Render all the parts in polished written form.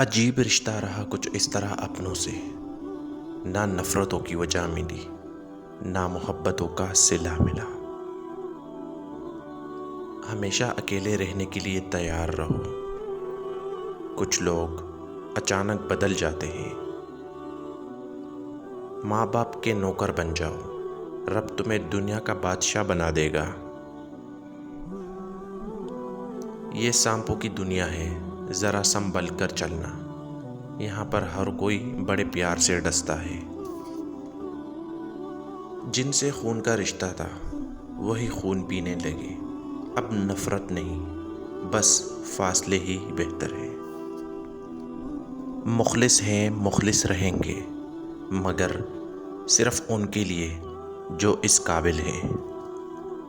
عجیب رشتہ رہا کچھ اس طرح اپنوں سے، نہ نفرتوں کی وجہ ملی، نہ محبتوں کا صلہ ملا۔ ہمیشہ اکیلے رہنے کے لیے تیار رہو، کچھ لوگ اچانک بدل جاتے ہیں۔ ماں باپ کے نوکر بن جاؤ، رب تمہیں دنیا کا بادشاہ بنا دے گا۔ یہ سانپوں کی دنیا ہے، ذرا سنبھل کر چلنا، یہاں پر ہر کوئی بڑے پیار سے ڈستا ہے۔ جن سے خون کا رشتہ تھا وہی خون پینے لگے، اب نفرت نہیں، بس فاصلے ہی بہتر ہے۔ مخلص ہیں، مخلص رہیں گے، مگر صرف ان کے لیے جو اس قابل ہیں۔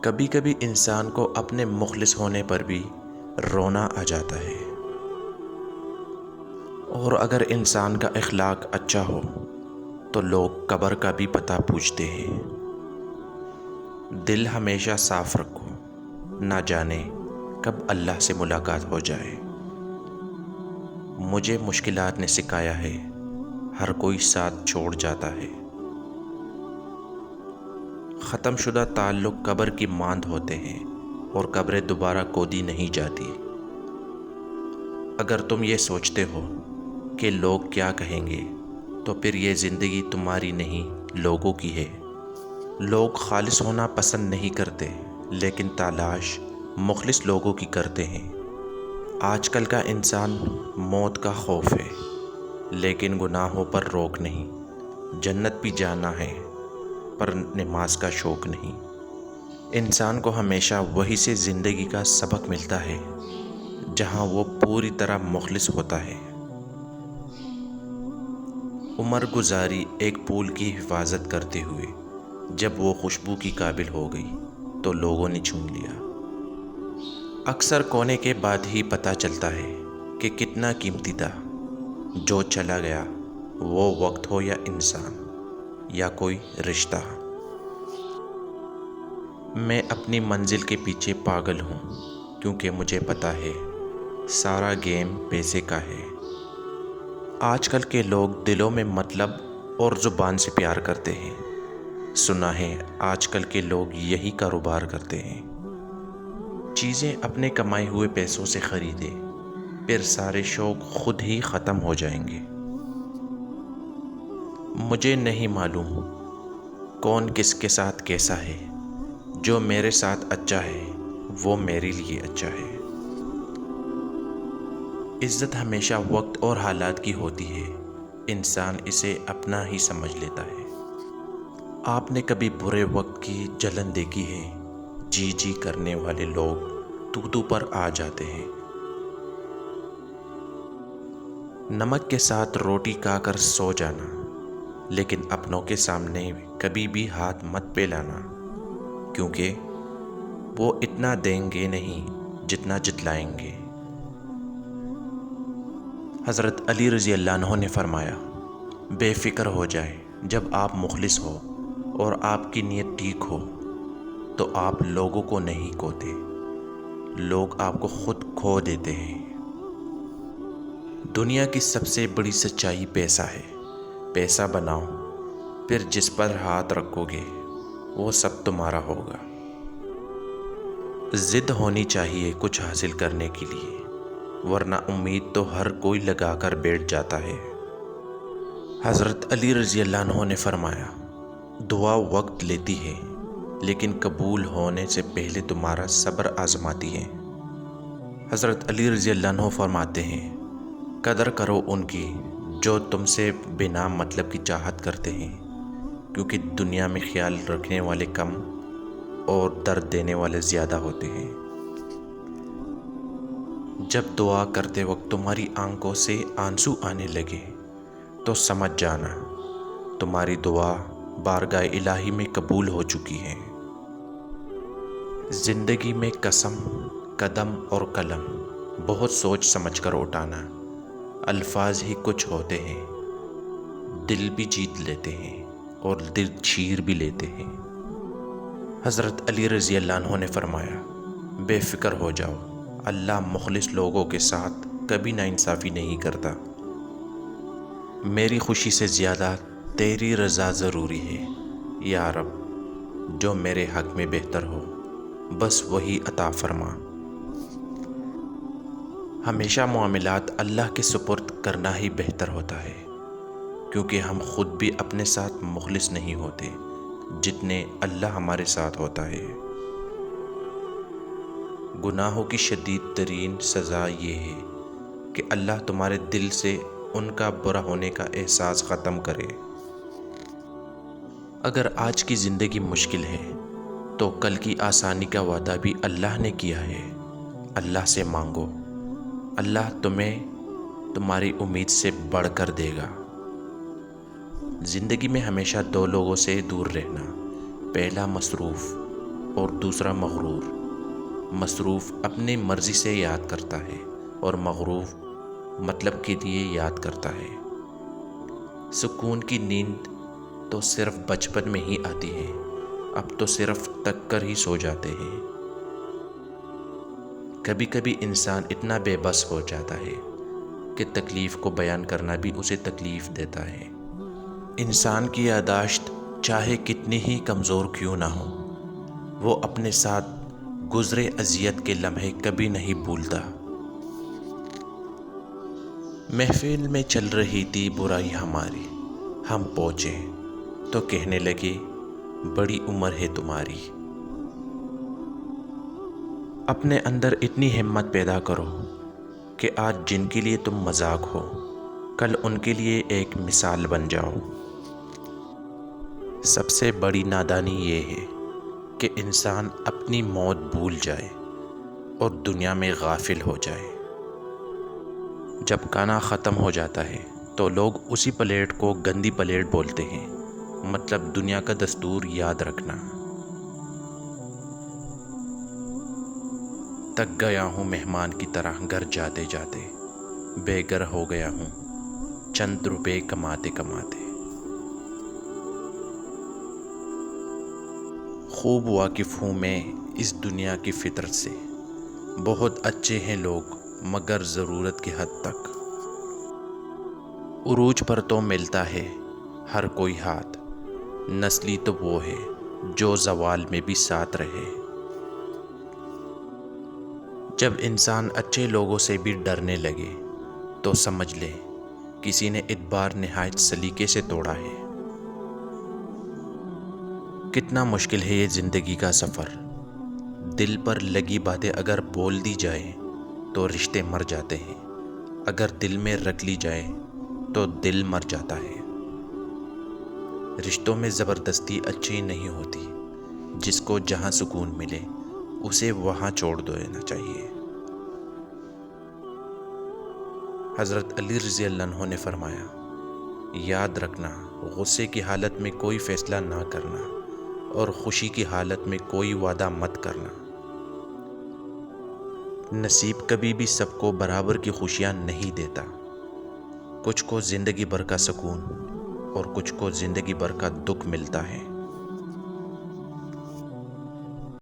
کبھی کبھی انسان کو اپنے مخلص ہونے پر بھی رونا آ جاتا ہے، اور اگر انسان کا اخلاق اچھا ہو تو لوگ قبر کا بھی پتہ پوچھتے ہیں۔ دل ہمیشہ صاف رکھو، نہ جانے کب اللہ سے ملاقات ہو جائے۔ مجھے مشکلات نے سکھایا ہے، ہر کوئی ساتھ چھوڑ جاتا ہے۔ ختم شدہ تعلق قبر کی ماند ہوتے ہیں، اور قبریں دوبارہ کھودی نہیں جاتی۔ اگر تم یہ سوچتے ہو کہ لوگ کیا کہیں گے، تو پھر یہ زندگی تمہاری نہیں، لوگوں کی ہے۔ لوگ خالص ہونا پسند نہیں کرتے، لیکن تلاش مخلص لوگوں کی کرتے ہیں۔ آج کل کا انسان موت کا خوف ہے، لیکن گناہوں پر روک نہیں۔ جنت بھی جانا ہے، پر نماز کا شوق نہیں۔ انسان کو ہمیشہ وہی سے زندگی کا سبق ملتا ہے جہاں وہ پوری طرح مخلص ہوتا ہے۔ عمر گزاری ایک پھول کی حفاظت کرتے ہوئے، جب وہ خوشبو کی قابل ہو گئی تو لوگوں نے چن لیا۔ اکثر کھونے کے بعد ہی پتہ چلتا ہے کہ کتنا قیمتی تھا جو چلا گیا، وہ وقت ہو یا انسان یا کوئی رشتہ۔ میں اپنی منزل کے پیچھے پاگل ہوں، کیونکہ مجھے پتہ ہے سارا گیم پیسے کا ہے۔ آج کل کے لوگ دلوں میں مطلب اور زبان سے پیار کرتے ہیں۔ سنا ہے آج کل کے لوگ یہی کاروبار کرتے ہیں۔ چیزیں اپنے کمائے ہوئے پیسوں سے خریدے، پھر سارے شوق خود ہی ختم ہو جائیں گے۔ مجھے نہیں معلوم کون کس کے ساتھ کیسا ہے، جو میرے ساتھ اچھا ہے وہ میرے لیے اچھا ہے۔ عزت ہمیشہ وقت اور حالات کی ہوتی ہے، انسان اسے اپنا ہی سمجھ لیتا ہے۔ آپ نے کبھی برے وقت کی جلن دیکھی ہے؟ جی جی کرنے والے لوگ تو پر آ جاتے ہیں۔ نمک کے ساتھ روٹی کھا کر سو جانا، لیکن اپنوں کے سامنے کبھی بھی ہاتھ مت پھیلانا، کیونکہ وہ اتنا دیں گے نہیں جتنا جتلائیں گے۔ حضرت علی رضی اللہ عنہ نے فرمایا، بے فکر ہو جائے جب آپ مخلص ہو اور آپ کی نیت ٹھیک ہو تو آپ لوگوں کو نہیں کھوتے، لوگ آپ کو خود کھو دیتے ہیں۔ دنیا کی سب سے بڑی سچائی پیسہ ہے۔ پیسہ بناؤ، پھر جس پر ہاتھ رکھو گے وہ سب تمہارا ہوگا۔ ضد ہونی چاہیے کچھ حاصل کرنے کے لیے، ورنہ امید تو ہر کوئی لگا کر بیٹھ جاتا ہے۔ حضرت علی رضی اللہ عنہ نے فرمایا، دعا وقت لیتی ہے، لیکن قبول ہونے سے پہلے تمہارا صبر آزماتی ہے۔ حضرت علی رضی اللہ عنہ فرماتے ہیں، قدر کرو ان کی جو تم سے بنا مطلب کی چاہت کرتے ہیں، کیونکہ دنیا میں خیال رکھنے والے کم اور درد دینے والے زیادہ ہوتے ہیں۔ جب دعا کرتے وقت تمہاری آنکھوں سے آنسو آنے لگے تو سمجھ جانا تمہاری دعا بارگاہ الہی میں قبول ہو چکی ہے۔ زندگی میں قسم، قدم اور قلم بہت سوچ سمجھ کر اٹھانا۔ الفاظ ہی کچھ ہوتے ہیں، دل بھی جیت لیتے ہیں اور دل چیر بھی لیتے ہیں۔ حضرت علی رضی اللہ عنہ نے فرمایا، بے فکر ہو جاؤ، اللہ مخلص لوگوں کے ساتھ کبھی ناانصافی نہیں کرتا۔ میری خوشی سے زیادہ تیری رضا ضروری ہے یا رب، جو میرے حق میں بہتر ہو بس وہی عطا فرما۔ ہمیشہ معاملات اللہ کے سپرد کرنا ہی بہتر ہوتا ہے، کیونکہ ہم خود بھی اپنے ساتھ مخلص نہیں ہوتے جتنے اللہ ہمارے ساتھ ہوتا ہے۔ گناہوں کی شدید ترین سزا یہ ہے کہ اللہ تمہارے دل سے ان کا برا ہونے کا احساس ختم کرے۔ اگر آج کی زندگی مشکل ہے تو کل کی آسانی کا وعدہ بھی اللہ نے کیا ہے۔ اللہ سے مانگو، اللہ تمہیں تمہاری امید سے بڑھ کر دے گا۔ زندگی میں ہمیشہ دو لوگوں سے دور رہنا، پہلا مصروف اور دوسرا مغرور۔ مصروف اپنی مرضی سے یاد کرتا ہے اور مغرور مطلب کے لیے یاد کرتا ہے۔ سکون کی نیند تو صرف بچپن میں ہی آتی ہے، اب تو صرف تک کر ہی سو جاتے ہیں۔ کبھی کبھی انسان اتنا بے بس ہو جاتا ہے کہ تکلیف کو بیان کرنا بھی اسے تکلیف دیتا ہے۔ انسان کی یادداشت چاہے کتنی ہی کمزور کیوں نہ ہو، وہ اپنے ساتھ گزرے اذیت کے لمحے کبھی نہیں بھولتا۔ محفل میں چل رہی تھی برائی ہماری، ہم پہنچے تو کہنے لگے بڑی عمر ہے تمہاری۔ اپنے اندر اتنی ہمت پیدا کرو کہ آج جن کے لیے تم مذاق ہو، کل ان کے لیے ایک مثال بن جاؤ۔ سب سے بڑی نادانی یہ ہے کہ انسان اپنی موت بھول جائے اور دنیا میں غافل ہو جائے۔ جب کھانا ختم ہو جاتا ہے تو لوگ اسی پلیٹ کو گندی پلیٹ بولتے ہیں، مطلب دنیا کا دستور یاد رکھنا۔ تک گیا ہوں مہمان کی طرح گھر جاتے جاتے، بے گھر ہو گیا ہوں چند روپے کماتے کماتے۔ خوب واقف ہوں میں اس دنیا کی فطرت سے، بہت اچھے ہیں لوگ مگر ضرورت کی حد تک۔ عروج پر تو ملتا ہے ہر کوئی ہاتھ، نسلی تو وہ ہے جو زوال میں بھی ساتھ رہے۔ جب انسان اچھے لوگوں سے بھی ڈرنے لگے تو سمجھ لے کسی نے اعتبار نہایت سلیقے سے توڑا ہے۔ کتنا مشکل ہے یہ زندگی کا سفر، دل پر لگی باتیں اگر بول دی جائے تو رشتے مر جاتے ہیں، اگر دل میں رکھ لی جائے تو دل مر جاتا ہے۔ رشتوں میں زبردستی اچھی نہیں ہوتی، جس کو جہاں سکون ملے اسے وہاں چھوڑ دینا چاہیے۔ حضرت علی رضی اللہ عنہ نے فرمایا، یاد رکھنا غصے کی حالت میں کوئی فیصلہ نہ کرنا اور خوشی کی حالت میں کوئی وعدہ مت کرنا۔ نصیب کبھی بھی سب کو برابر کی خوشیاں نہیں دیتا، کچھ کو زندگی بھر کا سکون اور کچھ کو زندگی بھر کا دکھ ملتا ہے۔